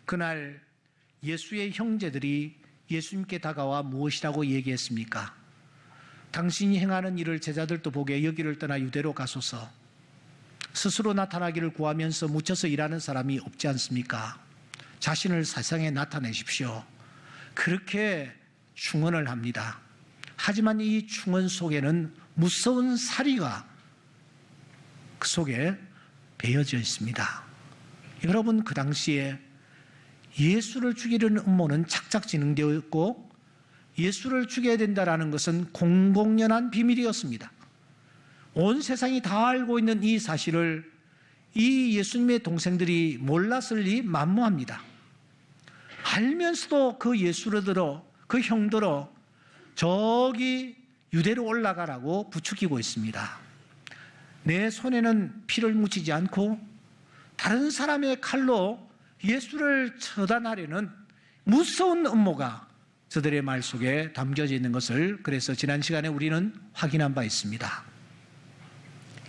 그날 예수의 형제들이 예수님께 다가와 무엇이라고 얘기했습니까? 당신이 행하는 일을 제자들도 보게 여기를 떠나 유대로 가소서. 스스로 나타나기를 구하면서 묻혀서 일하는 사람이 없지 않습니까? 자신을 세상에 나타내십시오. 그렇게 충언을 합니다. 하지만 이 충언 속에는 무서운 사리가 그 속에 배어져 있습니다. 여러분, 그 당시에 예수를 죽이려는 음모는 착착 진행되어 있고 예수를 죽여야 된다는 것은 공공연한 비밀이었습니다. 온 세상이 다 알고 있는 이 사실을 이 예수님의 동생들이 몰랐을 리 만무합니다. 알면서도 그 예수를 들어, 그 형들어 저기 유대로 올라가라고 부추기고 있습니다. 내 손에는 피를 묻히지 않고 다른 사람의 칼로 예수를 처단하려는 무서운 음모가 저들의 말 속에 담겨져 있는 것을 그래서 지난 시간에 우리는 확인한 바 있습니다.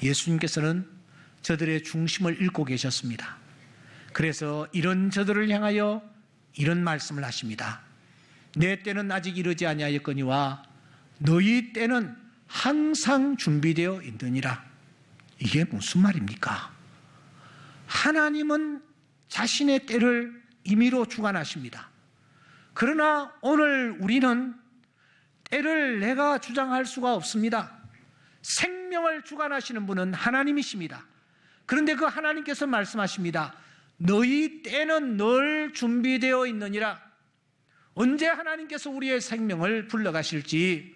예수님께서는 저들의 중심을 읽고 계셨습니다. 그래서 이런 저들을 향하여 이런 말씀을 하십니다. 내 때는 아직 이르지 아니하였거니와 너희 때는 항상 준비되어 있느니라. 이게 무슨 말입니까? 하나님은 자신의 때를 임의로 주관하십니다. 그러나 오늘 우리는 때를 내가 주장할 수가 없습니다. 생명을 주관하시는 분은 하나님이십니다. 그런데 그 하나님께서 말씀하십니다. 너희 때는 늘 준비되어 있느니라. 언제 하나님께서 우리의 생명을 불러가실지,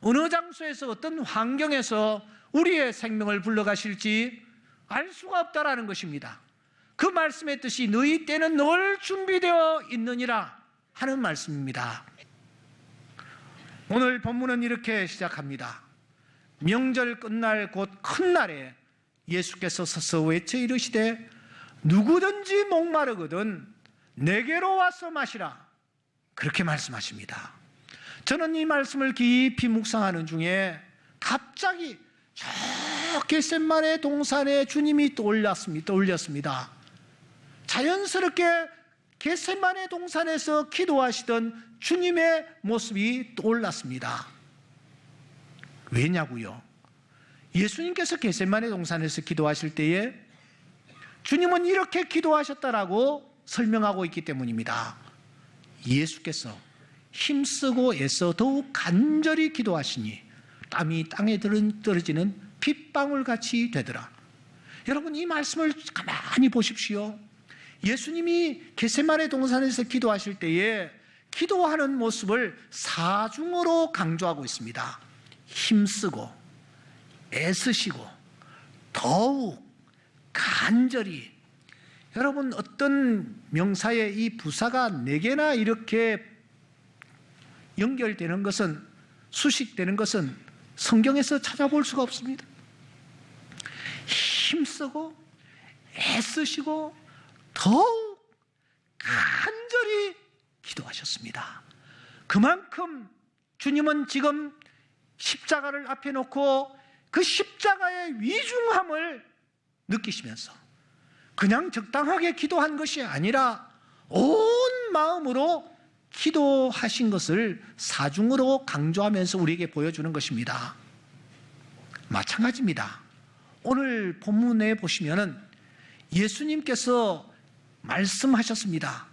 어느 장소에서 어떤 환경에서 우리의 생명을 불러가실지 알 수가 없다라는 것입니다. 그 말씀의 뜻이 너희 때는 늘 준비되어 있느니라 하는 말씀입니다. 오늘 본문은 이렇게 시작합니다. 명절 끝날 곧 큰 날에 예수께서 서서 외쳐 이르시되 누구든지 목마르거든 내게로 와서 마시라. 그렇게 말씀하십니다. 저는 이 말씀을 깊이 묵상하는 중에 갑자기 저 겟세마네 동산에 주님이 떠올렸습니다. 자연스럽게 겟세마네 동산에서 기도하시던 주님의 모습이 떠올랐습니다. 왜냐고요? 예수님께서 겟세마네 동산에서 기도하실 때에 주님은 이렇게 기도하셨다라고 설명하고 있기 때문입니다. 예수께서 힘쓰고 애써 더욱 간절히 기도하시니 땀이 땅에 떨어지는 빗방울같이 되더라. 여러분, 이 말씀을 가만히 보십시오. 예수님이 겟세마네 동산에서 기도하실 때에 기도하는 모습을 사중으로 강조하고 있습니다. 힘쓰고 애쓰시고 더욱 간절히. 여러분, 어떤 명사에 이 부사가 4개나 이렇게 연결되는 것은, 수식되는 것은 성경에서 찾아볼 수가 없습니다. 힘쓰고 애쓰시고 더욱 간절히 기도하셨습니다. 그만큼 주님은 지금 십자가를 앞에 놓고 그 십자가의 위중함을 느끼시면서 그냥 적당하게 기도한 것이 아니라 온 마음으로 기도하신 것을 사중으로 강조하면서 우리에게 보여주는 것입니다. 마찬가지입니다. 오늘 본문에 보시면은 예수님께서 말씀하셨습니다.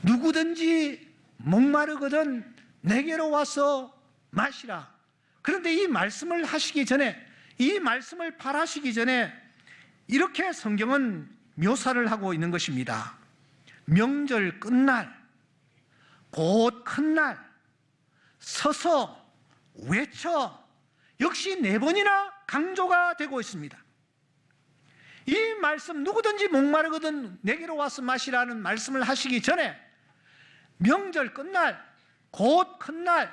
누구든지 목마르거든 내게로 와서 마시라. 그런데 이 말씀을 하시기 전에, 이 말씀을 발하시기 전에 이렇게 성경은 묘사를 하고 있는 것입니다. 명절 끝날, 곧 큰 날, 서서 외쳐, 역시 4번이나 강조가 되고 있습니다. 이 말씀, 누구든지 목마르거든 내게로 와서 마시라는 말씀을 하시기 전에 명절 끝날, 곧 큰 날,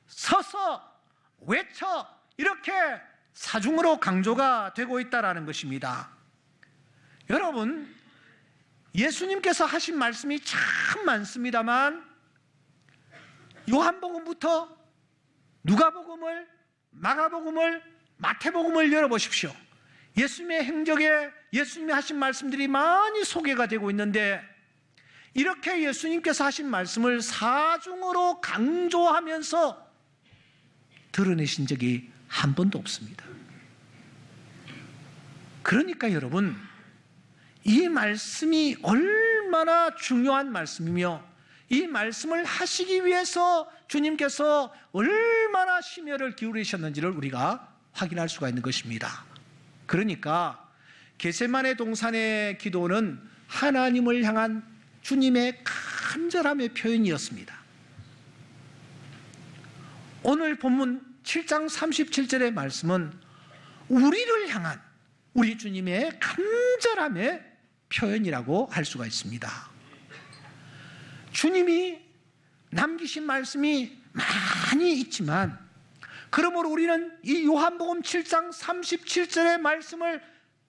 서서 외쳐, 이렇게 사중으로 강조가 되고 있다는 것입니다. 여러분, 예수님께서 하신 말씀이 참 많습니다만 요한복음부터 누가복음을, 마가복음을, 마태복음을 열어보십시오. 예수님의 행적에 예수님이 하신 말씀들이 많이 소개가 되고 있는데 이렇게 예수님께서 하신 말씀을 사중으로 강조하면서 드러내신 적이 한 번도 없습니다. 그러니까 여러분, 이 말씀이 얼마나 중요한 말씀이며 이 말씀을 하시기 위해서 주님께서 얼마나 심혈을 기울이셨는지를 우리가 확인할 수가 있는 것입니다. 그러니까 겟세마네 동산의 기도는 하나님을 향한 주님의 간절함의 표현이었습니다. 오늘 본문 7장 37절의 말씀은 우리를 향한 우리 주님의 간절함의 표현이라고 할 수가 있습니다. 주님이 남기신 말씀이 많이 있지만 그러므로 우리는 이 요한복음 7장 37절의 말씀을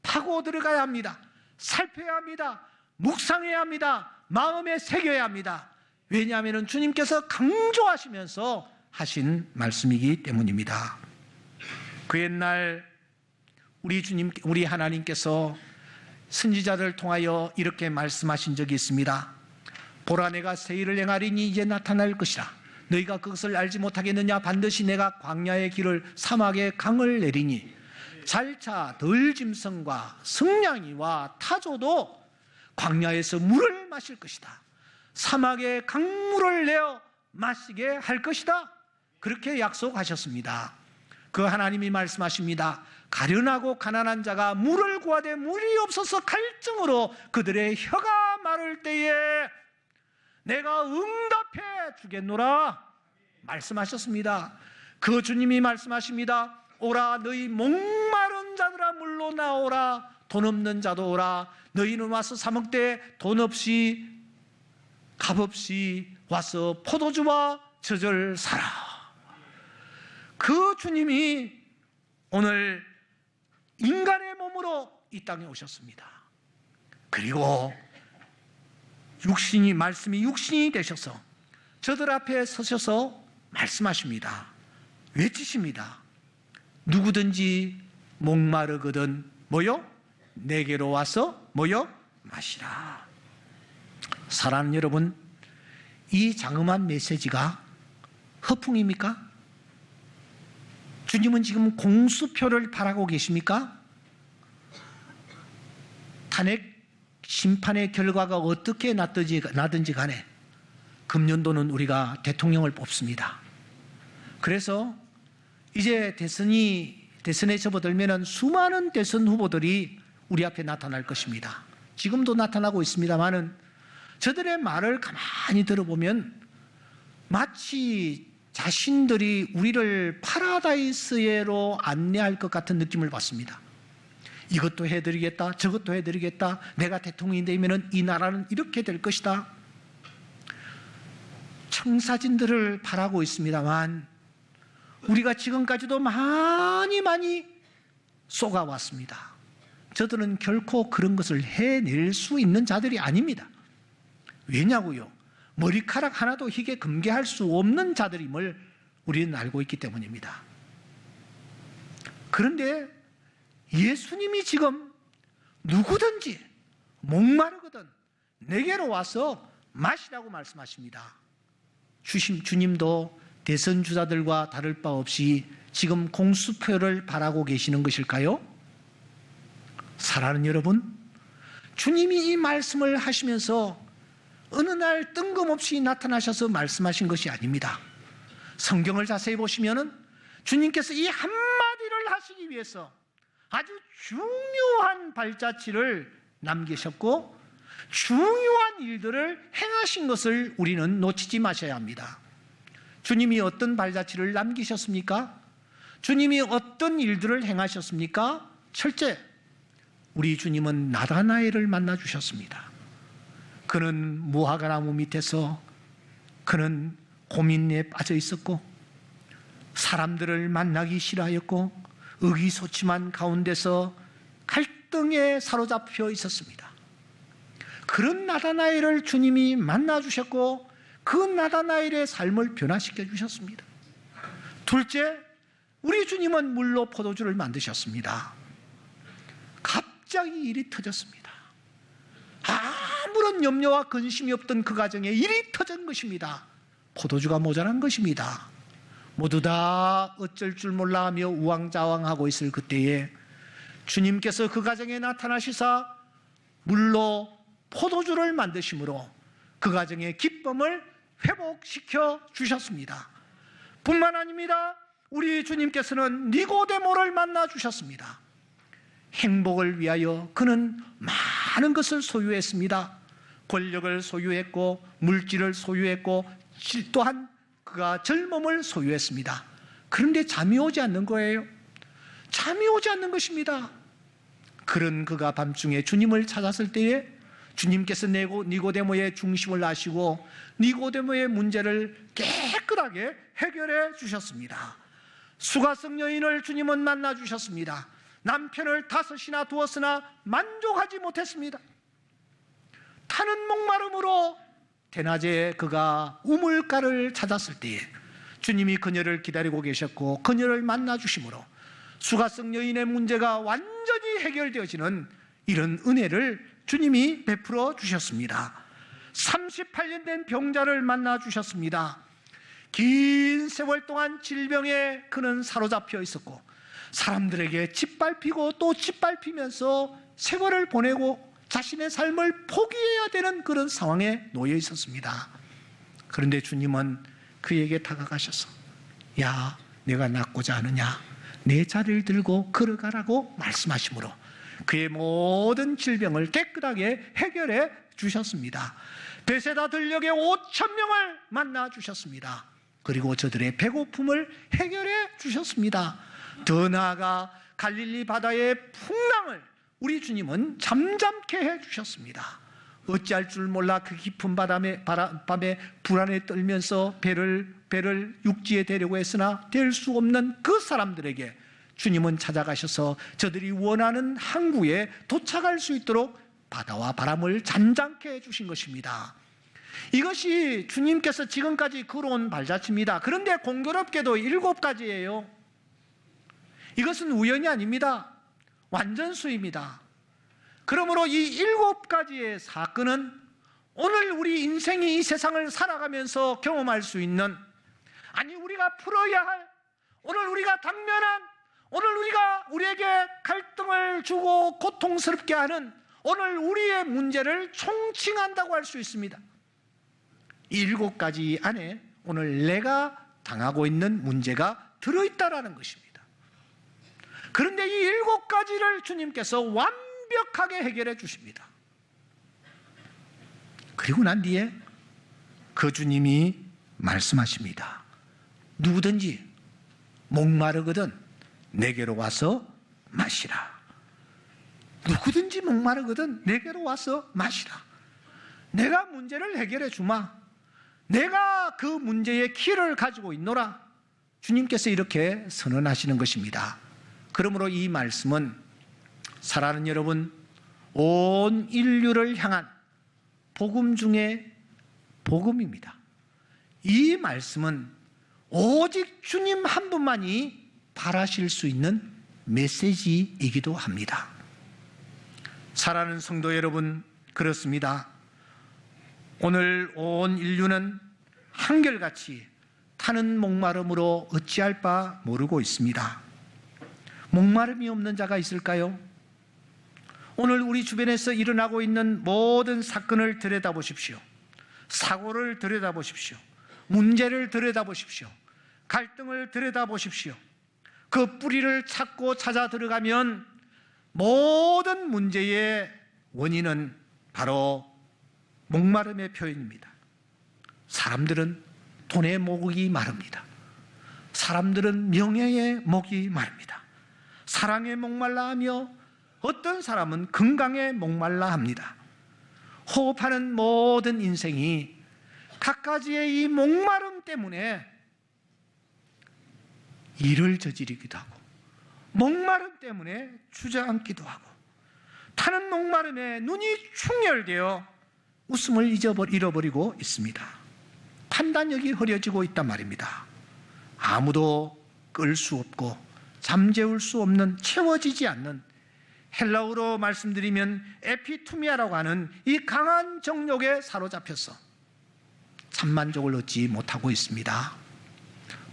파고 들어가야 합니다. 살펴야 합니다. 묵상해야 합니다. 마음에 새겨야 합니다. 왜냐하면 주님께서 강조하시면서 하신 말씀이기 때문입니다. 그 옛날 우리 하나님께서 선지자를 통하여 이렇게 말씀하신 적이 있습니다. 보라, 내가 새 일을 행하리니 이제 나타날 것이라. 너희가 그것을 알지 못하겠느냐? 반드시 내가 광야의 길을 사막의 강을 내리니 잘차 덜짐승과 승냥이와 타조도 광야에서 물을 마실 것이다. 사막의 강물을 내어 마시게 할 것이다. 그렇게 약속하셨습니다. 그 하나님이 말씀하십니다. 가련하고 가난한 자가 물을 구하되 물이 없어서 갈증으로 그들의 혀가 마를 때에 내가 응답해 주겠노라 말씀하셨습니다. 그 주님이 말씀하십니다. 오라, 너희 목마른 자들아 물로 나오라. 돈 없는 자도 오라. 너희는 와서 사 먹되 돈 없이 값 없이 와서 포도주와 젖을 사라. 그 주님이 오늘 인간의 몸으로 이 땅에 오셨습니다. 그리고 말씀이 육신이 되셔서 저들 앞에 서셔서 말씀하십니다. 외치십니다. 누구든지 목마르거든 뭐요? 내게로 와서 뭐요? 마시라. 사랑하는 여러분, 이 장엄한 메시지가 허풍입니까? 주님은 지금 공수표를 바라고 계십니까? 탄핵 심판의 결과가 어떻게 나든지 간에 금년도는 우리가 대통령을 뽑습니다. 그래서 이제 대선에 접어들면 수많은 대선 후보들이 우리 앞에 나타날 것입니다. 지금도 나타나고 있습니다만은 저들의 말을 가만히 들어보면 마치 자신들이 우리를 파라다이스로 안내할 것 같은 느낌을 받습니다. 이것도 해드리겠다, 저것도 해드리겠다, 내가 대통령이 되면 이 나라는 이렇게 될 것이다. 청사진들을 바라고 있습니다만 우리가 지금까지도 많이 쏘가왔습니다. 저들은 결코 그런 것을 해낼 수 있는 자들이 아닙니다. 왜냐고요? 머리카락 하나도 희게 금계할 수 없는 자들임을 우리는 알고 있기 때문입니다. 그런데 예수님이 지금 누구든지 목마르거든 내게로 와서 마시라고 말씀하십니다. 주님도 대선 주자들과 다를 바 없이 지금 공수표를 바라고 계시는 것일까요? 사랑하는 여러분, 주님이 이 말씀을 하시면서 어느 날 뜬금없이 나타나셔서 말씀하신 것이 아닙니다. 성경을 자세히 보시면은 주님께서 이 한마디를 하시기 위해서 아주 중요한 발자취를 남기셨고 중요한 일들을 행하신 것을 우리는 놓치지 마셔야 합니다. 주님이 어떤 발자취를 남기셨습니까? 주님이 어떤 일들을 행하셨습니까? 첫째, 우리 주님은 나다나엘을 만나 주셨습니다. 그는 무화과나무 밑에서 그는 고민에 빠져 있었고 사람들을 만나기 싫어하였고 의기소침한 가운데서 갈등에 사로잡혀 있었습니다. 그런 나다나엘을 주님이 만나 주셨고 그 나다나엘의 삶을 변화시켜 주셨습니다. 둘째, 우리 주님은 물로 포도주를 만드셨습니다. 갑자기 일이 터졌습니다. 아무 아무런 염려와 근심이 없던 그 가정에 일이 터진 것입니다. 포도주가 모자란 것입니다. 모두 다 어쩔 줄 몰라 하며 우왕좌왕하고 있을 그때에 주님께서 그 가정에 나타나시사 물로 포도주를 만드심으로 그 가정의 기쁨을 회복시켜 주셨습니다. 뿐만 아닙니다. 우리 주님께서는 니고데모를 만나 주셨습니다. 행복을 위하여 그는 많은 것을 소유했습니다. 권력을 소유했고 물질을 소유했고 또한 그가 젊음을 소유했습니다. 그런데 잠이 오지 않는 거예요. 잠이 오지 않는 것입니다. 그런 그가 밤중에 주님을 찾았을 때에 주님께서 니고데모의 중심을 아시고 니고데모의 문제를 깨끗하게 해결해 주셨습니다. 수가성 여인을 주님은 만나 주셨습니다. 남편을 5이나 두었으나 만족하지 못했습니다. 타는 목마름으로 대낮에 그가 우물가를 찾았을 때에 주님이 그녀를 기다리고 계셨고 그녀를 만나 주심으로 수가성 여인의 문제가 완전히 해결되어지는 이런 은혜를 주님이 베풀어 주셨습니다. 38년 된 병자를 만나 주셨습니다. 긴 세월 동안 질병에 그는 사로잡혀 있었고 사람들에게 짓밟히고 또 짓밟히면서 세월을 보내고 자신의 삶을 포기해야 되는 그런 상황에 놓여 있었습니다. 그런데 주님은 그에게 다가가셔서 야, 내가 낫고자 하느냐? 내 자리를 들고 걸어가라고 말씀하시므로 그의 모든 질병을 깨끗하게 해결해 주셨습니다. 베세다 들녘에 5,000명을 만나 주셨습니다. 그리고 저들의 배고픔을 해결해 주셨습니다. 더 나아가 갈릴리 바다의 풍랑을 우리 주님은 잠잠케 해 주셨습니다. 어찌할 줄 몰라 그 깊은 밤에 불안에 떨면서 배를 육지에 데려고 했으나 될 수 없는 그 사람들에게 주님은 찾아가셔서 저들이 원하는 항구에 도착할 수 있도록 바다와 바람을 잠잠케 해주신 것입니다. 이것이 주님께서 지금까지 걸어온 발자취입니다. 그런데 공교롭게도 7가지예요. 이것은 우연이 아닙니다. 완전수입니다. 그러므로 이 7가지의 사건은 오늘 우리 인생이 이 세상을 살아가면서 경험할 수 있는, 아니 우리가 풀어야 할, 오늘 우리가 당면한, 오늘 우리가 우리에게 갈등을 주고 고통스럽게 하는 오늘 우리의 문제를 총칭한다고 할 수 있습니다. 이 7가지 안에 오늘 내가 당하고 있는 문제가 들어있다라는 것입니다. 그런데 이 7가지를 주님께서 완벽하게 해결해 주십니다. 그리고 난 뒤에 그 주님이 말씀하십니다. 누구든지 목마르거든 내게로 와서 마시라. 누구든지 목마르거든 내게로 와서 마시라. 내가 문제를 해결해 주마. 내가 그 문제의 키를 가지고 있노라. 주님께서 이렇게 선언하시는 것입니다. 그러므로 이 말씀은 사랑하는 여러분, 온 인류를 향한 복음 중에 복음입니다. 이 말씀은 오직 주님 한 분만이 바라실 수 있는 메시지이기도 합니다. 사랑하는 성도 여러분, 그렇습니다. 오늘 온 인류는 한결같이 타는 목마름으로 어찌할 바 모르고 있습니다. 목마름이 없는 자가 있을까요? 오늘 우리 주변에서 일어나고 있는 모든 사건을 들여다보십시오. 사고를 들여다보십시오. 문제를 들여다보십시오. 갈등을 들여다보십시오. 그 뿌리를 찾고 찾아 들어가면 모든 문제의 원인은 바로 목마름의 표현입니다. 사람들은 돈의 목이 마릅니다. 사람들은 명예의 목이 마릅니다. 사랑에 목말라 하며 어떤 사람은 건강에 목말라 합니다. 호흡하는 모든 인생이 갖가지의 이 목마름 때문에 일을 저지르기도 하고 목마름 때문에 주저앉기도 하고 타는 목마름에 눈이 충혈되어 웃음을 잃어버리고 있습니다. 판단력이 흐려지고 있단 말입니다. 아무도 끌 수 없고 잠재울 수 없는, 채워지지 않는 헬라어로 말씀드리면 에피투미아라고 하는 이 강한 정욕에 사로잡혀서 참만족을 얻지 못하고 있습니다.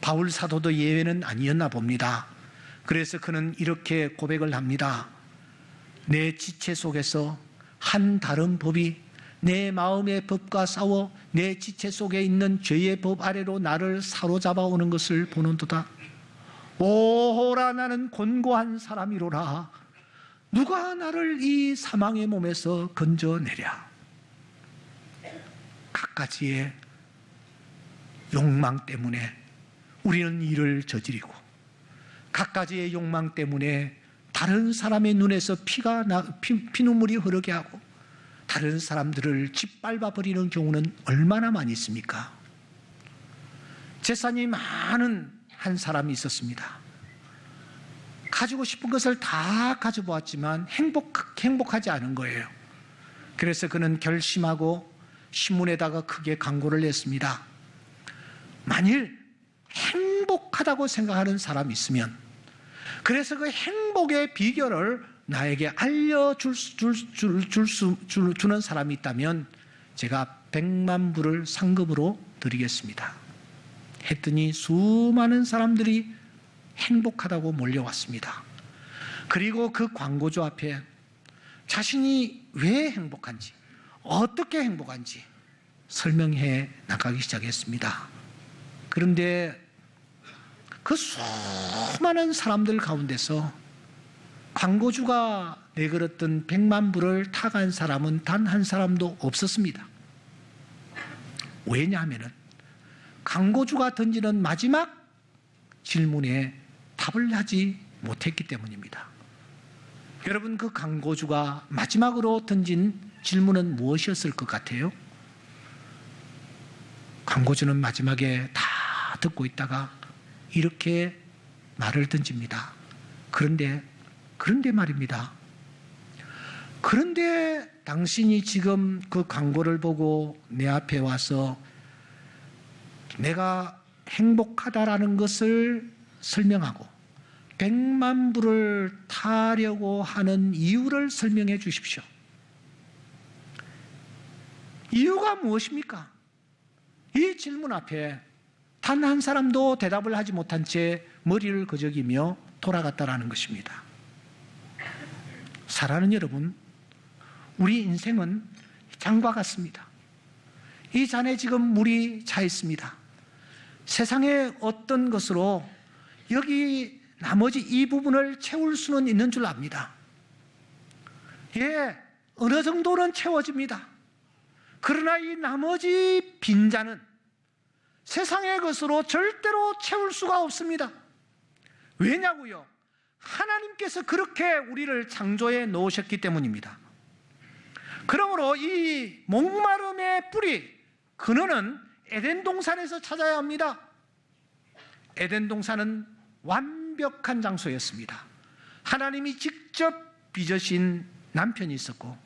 바울 사도도 예외는 아니었나 봅니다. 그래서 그는 이렇게 고백을 합니다. 내 지체 속에서 한 다른 법이 내 마음의 법과 싸워 내 지체 속에 있는 죄의 법 아래로 나를 사로잡아 오는 것을 보는도다. 오호라, 나는 곤고한 사람이로라. 누가 나를 이 사망의 몸에서 건져내랴. 갖가지의 욕망 때문에 우리는 일을 저지르고, 갖가지의 욕망 때문에 다른 사람의 눈에서 피눈물이 흐르게 하고 다른 사람들을 짓밟아 버리는 경우는 얼마나 많이 있습니까? 재산이 많은 한 사람이 있었습니다. 가지고 싶은 것을 다 가져보았지만 행복하지 않은 거예요. 그래서 그는 결심하고 신문에다가 크게 광고를 냈습니다. 만일 행복하다고 생각하는 사람이 있으면, 그래서 그 행복의 비결을 나에게 주는 사람이 있다면 제가 100만 불을 상금으로 드리겠습니다. 했더니 수많은 사람들이 행복하다고 몰려왔습니다. 그리고 그 광고주 앞에 자신이 왜 행복한지, 어떻게 행복한지 설명해 나가기 시작했습니다. 그런데 그 수많은 사람들 가운데서 광고주가 내걸었던 100만 불을 타간 사람은 단 한 사람도 없었습니다. 왜냐하면 광고주가 던지는 마지막 질문에 답을 하지 못했기 때문입니다. 여러분, 그 광고주가 마지막으로 던진 질문은 무엇이었을 것 같아요? 광고주는 마지막에 다 듣고 있다가 이렇게 말을 던집니다. 그런데 말입니다. 그런데 당신이 지금 그 광고를 보고 내 앞에 와서 내가 행복하다라는 것을 설명하고 100만 불을 타려고 하는 이유를 설명해 주십시오. 이유가 무엇입니까? 이 질문 앞에 단 한 사람도 대답을 하지 못한 채 머리를 거적이며 돌아갔다라는 것입니다. 사랑하는 여러분, 우리 인생은 잔과 같습니다. 이 잔에 지금 물이 차 있습니다. 세상의 어떤 것으로 여기 나머지 이 부분을 채울 수는 있는 줄 압니다. 예, 어느 정도는 채워집니다. 그러나 이 나머지 빈잔은 세상의 것으로 절대로 채울 수가 없습니다. 왜냐고요? 하나님께서 그렇게 우리를 창조해 놓으셨기 때문입니다. 그러므로 이 목마름의 뿌리, 근원은 에덴 동산에서 찾아야 합니다. 에덴 동산은 완벽한 장소였습니다. 하나님이 직접 빚으신 남편이 있었고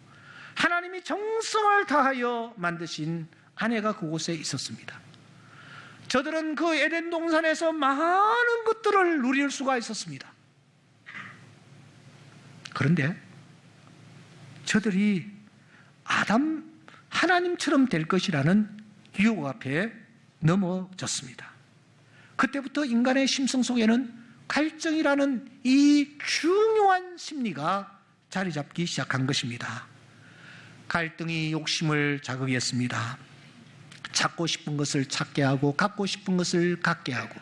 하나님이 정성을 다하여 만드신 아내가 그곳에 있었습니다. 저들은 그 에덴 동산에서 많은 것들을 누릴 수가 있었습니다. 그런데 저들이 하나님처럼 될 것이라는 유혹 앞에 넘어졌습니다. 그때부터 인간의 심성 속에는 갈증이라는 이 중요한 심리가 자리 잡기 시작한 것입니다. 갈등이 욕심을 자극했습니다. 찾고 싶은 것을 찾게 하고 갖고 싶은 것을 갖게 하고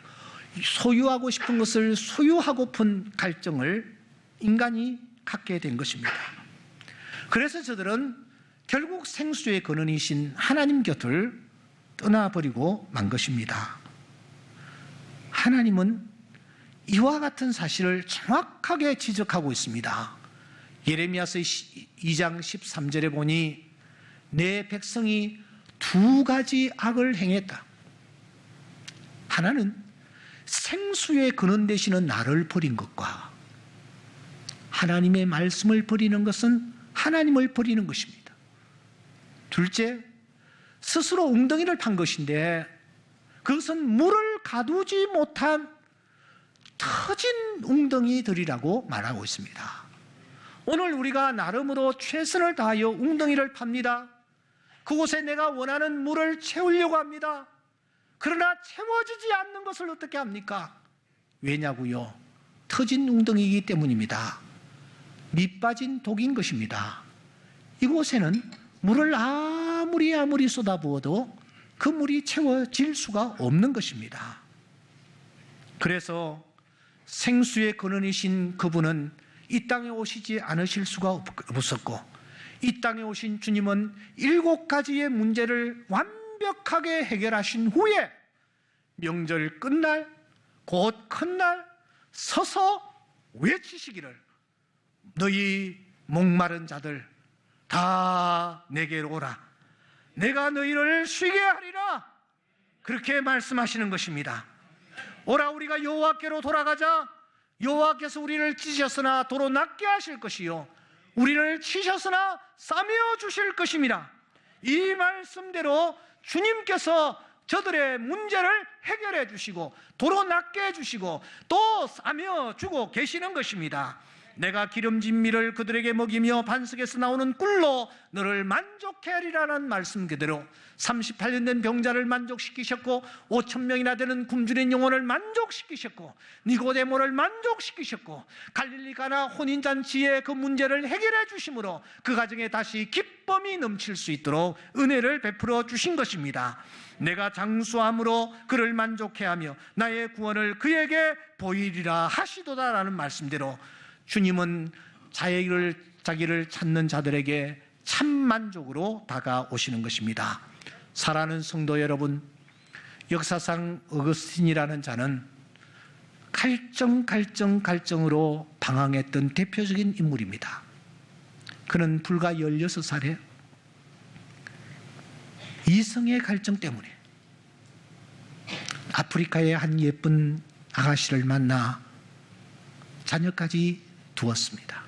소유하고 싶은 것을 소유하고픈 갈증을 인간이 갖게 된 것입니다. 그래서 저들은 결국 생수의 근원이신 하나님 곁을 떠나버리고 만 것입니다. 하나님은 이와 같은 사실을 정확하게 지적하고 있습니다. 예레미야서 2장 13절에 보니 내 백성이 두 가지 악을 행했다. 하나는 생수의 근원 되시는 나를 버린 것과 하나님의 말씀을 버리는 것은 하나님을 버리는 것입니다. 둘째, 스스로 웅덩이를 판 것인데 그것은 물을 가두지 못한 터진 웅덩이들이라고 말하고 있습니다. 오늘 우리가 나름으로 최선을 다하여 웅덩이를 팝니다. 그곳에 내가 원하는 물을 채우려고 합니다. 그러나 채워지지 않는 것을 어떻게 합니까? 왜냐고요? 터진 웅덩이이기 때문입니다. 밑 빠진 독인 것입니다. 이곳에는 물을 아무리 쏟아부어도 그 물이 채워질 수가 없는 것입니다. 그래서 생수의 근원이신 그분은 이 땅에 오시지 않으실 수가 없었고, 이 땅에 오신 주님은 7가지의 문제를 완벽하게 해결하신 후에 명절 끝날, 곧 큰날 서서 외치시기를, 너희 목마른 자들 다 내게로 오라, 내가 너희를 쉬게 하리라, 그렇게 말씀하시는 것입니다. 오라, 우리가 여호와께로 돌아가자. 여호와께서 우리를 찢으셨으나 도로 낫게 하실 것이요 우리를 치셨으나 싸매어 주실 것입니다. 이 말씀대로 주님께서 저들의 문제를 해결해 주시고 도로 낫게 해주시고 또 싸매어 주고 계시는 것입니다. 내가 기름진 밀을 그들에게 먹이며 반석에서 나오는 꿀로 너를 만족케 하리라는 말씀 그대로 38년 된 병자를 만족시키셨고 5,000명이나 되는 굶주린 영혼을 만족시키셨고 니고데모를 만족시키셨고 갈릴리 가나 혼인잔치의 그 문제를 해결해 주심으로 그 가정에 다시 기쁨이 넘칠 수 있도록 은혜를 베풀어 주신 것입니다. 내가 장수함으로 그를 만족해 하며 나의 구원을 그에게 보이리라 하시도다라는 말씀대로 주님은 자기를 찾는 자들에게 참 만족으로 다가오시는 것입니다. 사랑하는 성도 여러분, 역사상 어거스틴이라는 자는 갈증으로 방황했던 대표적인 인물입니다. 그는 불과 16살에 이성의 갈증 때문에 아프리카의 한 예쁜 아가씨를 만나 자녀까지 두었습니다.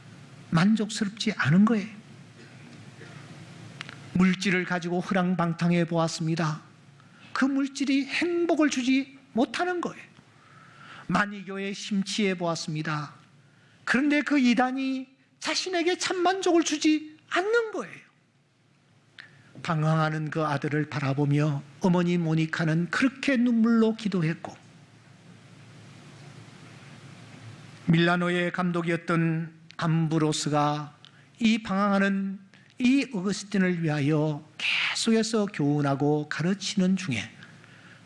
만족스럽지 않은 거예요. 물질을 가지고 허랑방탕해 보았습니다. 그 물질이 행복을 주지 못하는 거예요. 만이교에 심취해 보았습니다. 그런데 그 이단이 자신에게 참 만족을 주지 않는 거예요. 방황하는 그 아들을 바라보며 어머니 모니카는 그렇게 눈물로 기도했고, 밀라노의 감독이었던 암브로스가 이 방황하는 이 어거스틴을 위하여 계속해서 교훈하고 가르치는 중에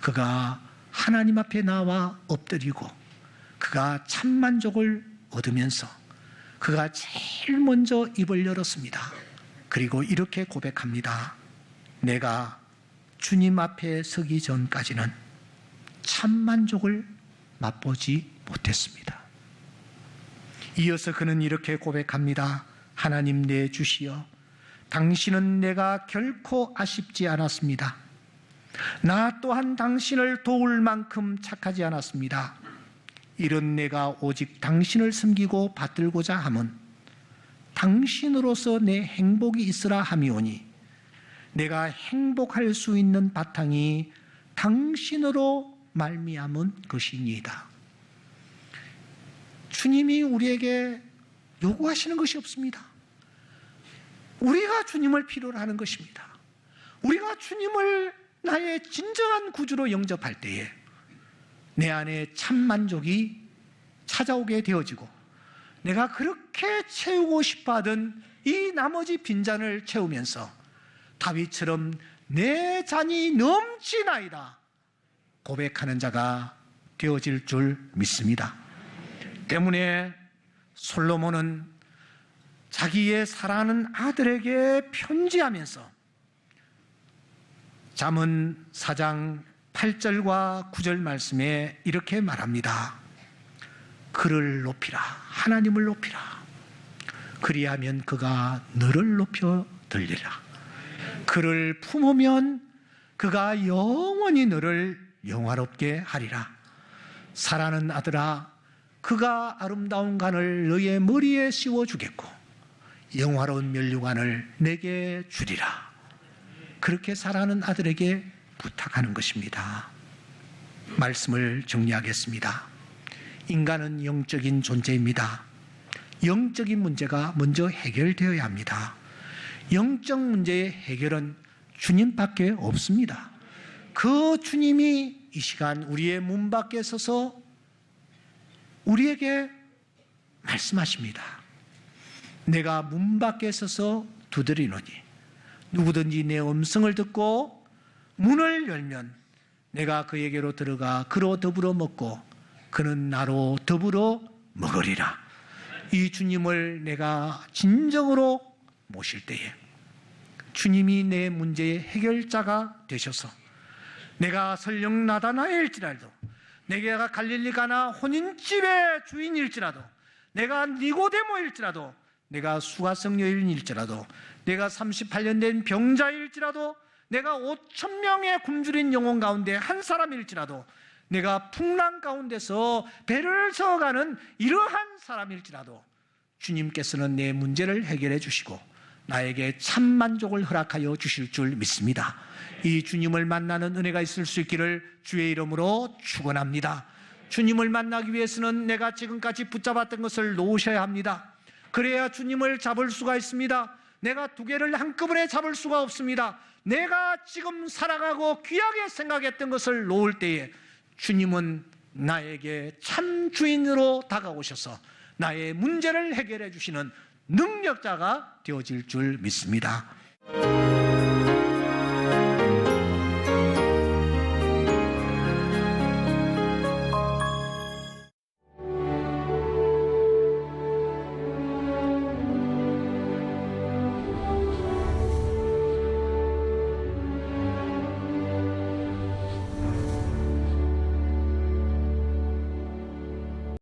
그가 하나님 앞에 나와 엎드리고 그가 참만족을 얻으면서 그가 제일 먼저 입을 열었습니다. 그리고 이렇게 고백합니다. 내가 주님 앞에 서기 전까지는 참만족을 맛보지 못했습니다. 이어서 그는 이렇게 고백합니다. 하나님 내 주시여, 당신은 내가 결코 아쉽지 않았습니다. 나 또한 당신을 도울 만큼 착하지 않았습니다. 이런 내가 오직 당신을 섬기고 받들고자 함은 당신으로서 내 행복이 있으라 함이오니 내가 행복할 수 있는 바탕이 당신으로 말미암은 것이니이다. 주님이 우리에게 요구하시는 것이 없습니다. 우리가 주님을 필요로 하는 것입니다. 우리가 주님을 나의 진정한 구주로 영접할 때에 내 안에 참 만족이 찾아오게 되어지고 내가 그렇게 채우고 싶어하던 이 나머지 빈잔을 채우면서 다윗처럼 내 잔이 넘치나이다 고백하는 자가 되어질 줄 믿습니다. 때문에 솔로몬은 자기의 사랑하는 아들에게 편지하면서 잠언 4장 8절과 9절 말씀에 이렇게 말합니다. 그를 높이라, 하나님을 높이라. 그리하면 그가 너를 높여 들리라. 그를 품으면 그가 영원히 너를 영화롭게 하리라. 사랑하는 아들아, 그가 아름다운 관을 너의 머리에 씌워주겠고 영화로운 면류관을 내게 주리라. 그렇게 사랑하는 아들에게 부탁하는 것입니다. 말씀을 정리하겠습니다. 인간은 영적인 존재입니다. 영적인 문제가 먼저 해결되어야 합니다. 영적 문제의 해결은 주님밖에 없습니다. 그 주님이 이 시간 우리의 문 밖에 서서 우리에게 말씀하십니다. 내가 문 밖에 서서 두드리노니 누구든지 내 음성을 듣고 문을 열면 내가 그에게로 들어가 그로 더불어 먹고 그는 나로 더불어 먹으리라. 이 주님을 내가 진정으로 모실 때에 주님이 내 문제의 해결자가 되셔서 내가 설령 나다나엘일지라도 내가 갈릴리 가나 혼인집의 주인일지라도 내가 니고데모일지라도 내가 수가성여인일지라도 내가 38년 된 병자일지라도 내가 5,000명의 굶주린 영혼 가운데 한 사람일지라도 내가 풍랑 가운데서 배를 서가는 이러한 사람일지라도 주님께서는 내 문제를 해결해 주시고 나에게 참 만족을 허락하여 주실 줄 믿습니다. 이 주님을 만나는 은혜가 있을 수 있기를 주의 이름으로 축원합니다. 주님을 만나기 위해서는 내가 지금까지 붙잡았던 것을 놓으셔야 합니다. 그래야 주님을 잡을 수가 있습니다. 내가 두 개를 한꺼번에 잡을 수가 없습니다. 내가 지금 살아가고 귀하게 생각했던 것을 놓을 때에 주님은 나에게 참 주인으로 다가오셔서 나의 문제를 해결해 주시는 능력자가 되어질 줄 믿습니다.